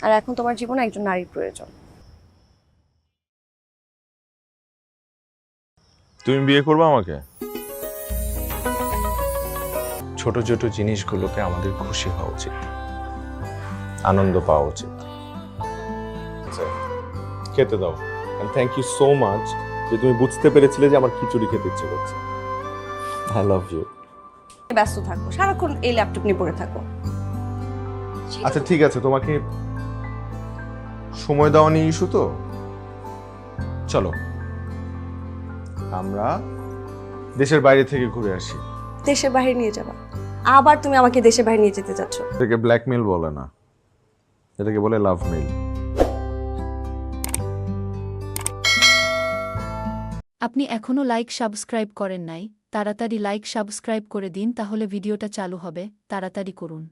আর এখন তোমার জীবনে একজন নারীর প্রয়োজন। তুমি বিয়ে করবে আমাকে? ছোট ছোট জিনিসগুলোকে আমাদের খুশি হওয়া উচিত, আনন্দ পাওয়া উচিত। খেতে দাও। And thank you so much যে তুমি বুঝতে পেরেছিলে যে আমার খিচুড়ি খেতে ইচ্ছে করছে। I love you. ব্যস্ত থাকো, সারাক্ষণ এই ল্যাপটপ নিয়ে পড়ে থাকো। আচ্ছা ঠিক আছে, তোমাকে সময় দেওয়া নিয়ে ইস্যু তো, চলো আমরা দেশের বাইরে থেকে ঘুরে আসি। দেশের বাইরে নিয়ে যাবা? আবার তুমি আমাকে দেশের বাইরে নিয়ে যেতে চাচ্ছ? এটাকে ব্ল্যাকমেল বলে না, এটাকে বলে লাভ মেল। আপনি এখনও লাইক সাবস্ক্রাইব করেন নাই, তাড়াতাড়ি লাইক সাবস্ক্রাইব করে দিন, তাহলে ভিডিওটা চালু হবে, তাড়াতাড়ি করুন।